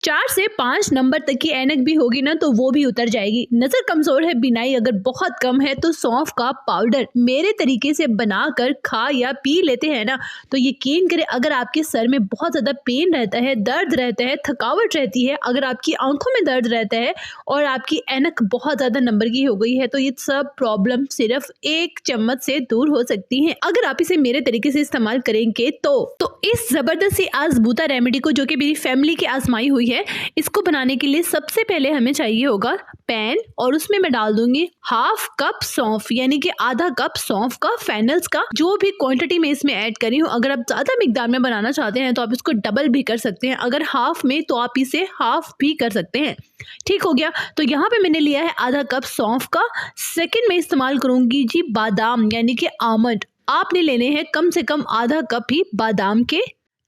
4 से 5 नंबर तक की ऐनक भी होगी ना तो वो भी उतर जाएगी। नजर कमजोर है, बिनाई अगर बहुत कम है तो सौंफ का पाउडर मेरे तरीके से बनाकर खा या पी लेते हैं ना तो यकीन करें, अगर आपके सर में बहुत ज्यादा पेन रहता है, दर्द रहता है, थकावट रहती है, अगर आपकी आंखों में दर्द रहता है और आपकी ऐनक बहुत ज्यादा नंबर की हो गई है तो ये सब प्रॉब्लम सिर्फ 1 चम्मच से दूर हो सकती है अगर आप इसे मेरे तरीके से इस्तेमाल करेंगे तो इस जबरदस्त सी आजबूता रेमेडी को, जो कि मेरी फैमिली की आजमाई हुई है, इसको बनाने के लिए सबसे पहले हमें चाहिए होगा पैन और उसमें मैं डाल दूंगी ½ कप सौंफ, यानी कि आधा कप सौंफ का, फेनल्स का, जो भी क्वांटिटी में इसमें ऐड करी हूँ। अगर आप ज्यादा मिकदार में बनाना चाहते हैं तो आप इसको डबल भी कर सकते हैं, अगर हाफ में तो आप इसे हाफ भी कर सकते हैं। ठीक हो गया। तो यहाँ पे मैंने लिया है आधा कप सौंफ का। सेकंड में इस्तेमाल करूंगी जी बादाम, यानी कि आमंड। आपने लेने हैं कम से कम आधा कप ही बादाम के।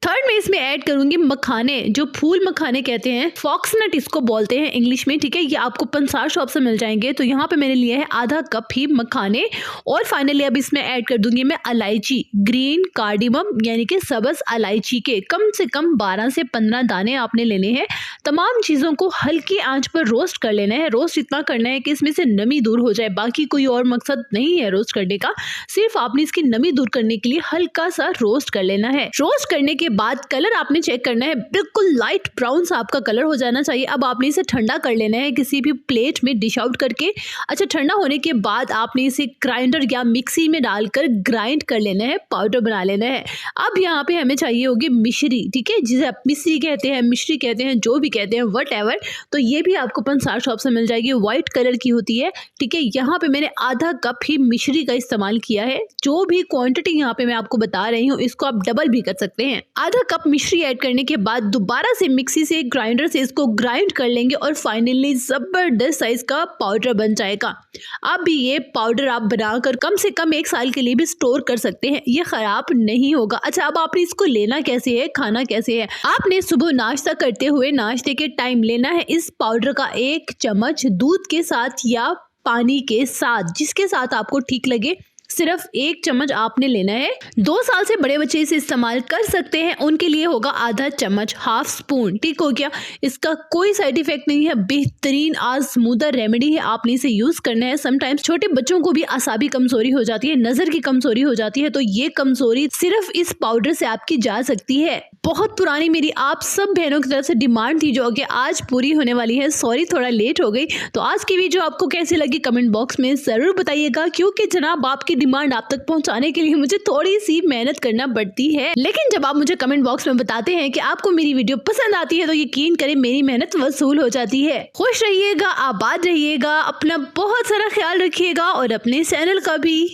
थर्ड में इसमें ऐड करूंगी मखाने, जो फूल मखाने कहते हैं, फॉक्सनट इसको बोलते हैं इंग्लिश में, ठीक है। ये आपको पंसार शॉप से मिल जाएंगे। तो यहाँ पे मैंने लिया है आधा कप ही मखाने। और फाइनली अब इसमें ऐड कर दूंगी मैं इलायची, ग्रीन कार्डिमम, यानी कि सब्ज इलायची के कम से कम 12 से 15 दाने आपने लेने हैं। तमाम चीज़ों को हल्की आंच पर रोस्ट कर लेना है। रोस्ट इतना करना है कि इसमें से नमी दूर हो जाए, बाकी कोई और मकसद नहीं है रोस्ट करने का, सिर्फ आपने इसकी नमी दूर करने के लिए हल्का सा रोस्ट कर लेना है। रोस्ट करने के बाद कलर आपने चेक करना है, बिल्कुल लाइट ब्राउन सा आपका कलर हो जाना चाहिए। अब आपने इसे ठंडा कर लेना है किसी भी प्लेट में डिश आउट करके। अच्छा, ठंडा होने के बाद आपने इसे ग्राइंडर या मिक्सी में डालकर ग्राइंड कर लेना है, पाउडर बना लेना है। अब यहाँ पे हमें चाहिए होगी मिश्री, ठीक है, जिसे आप मिश्री कहते हैं, मिश्री कहते हैं, जो भी कहते हैं, वट। तो ये भी आपको पंसार शॉप से मिल जाएगी, व्हाइट कलर की होती है, ठीक है। यहाँ पे मैंने आधा कप ही मिश्री का इस्तेमाल किया है। जो भी क्वांटिटी यहाँ पे मैं आपको बता रही हूँ इसको आप डबल भी कर सकते हैं। आधा कप मिश्री ऐड करने के बाद दोबारा से मिक्सी से, ग्राइंडर से इसको ग्राइंड कर लेंगे और फाइनली जबरदस्त साइज का पाउडर बन जाएगा। अब ये पाउडर आप बनाकर कम से कम 1 साल के लिए भी स्टोर कर सकते हैं, ये खराब नहीं होगा। अच्छा, अब आपने इसको लेना कैसे है, खाना कैसे है? आपने सुबह नाश्ता करते हुए नाश्ते के टाइम लेना है इस पाउडर का 1 चम्मच दूध के साथ या पानी के साथ, जिसके साथ आपको ठीक लगे। सिर्फ 1 चम्मच आपने लेना है। 2 साल से बड़े बच्चे इसे इस्तेमाल कर सकते हैं, उनके लिए होगा आधा चम्मच, ½ स्पून। ठीक हो गया। इसका कोई साइड इफेक्ट नहीं है, बेहतरीन आजमूदा रेमेडी है, आपने इसे यूज करना है। समटाइम्स छोटे बच्चों को भी आसाबी कमजोरी हो जाती है, नजर की कमजोरी हो जाती है, तो ये कमजोरी सिर्फ इस पाउडर से आपकी जा सकती है। बहुत पुरानी मेरी आप सब बहनों की तरफ से डिमांड थी, जो कि आज पूरी होने वाली है। सॉरी, थोड़ा लेट हो गई। तो आज की वीडियो आपको कैसी लगी कमेंट बॉक्स में जरूर बताइएगा, क्योंकि जनाब आपकी डिमांड आप तक पहुंचाने के लिए मुझे थोड़ी सी मेहनत करना पड़ती है। लेकिन जब आप मुझे कमेंट बॉक्स में बताते हैं कि आपको मेरी वीडियो पसंद आती है तो यकीन करें मेरी मेहनत वसूल हो जाती है। खुश रहिएगा, आबाद रहिएगा, अपना बहुत सारा ख्याल रखिएगा और अपने चैनल का भी।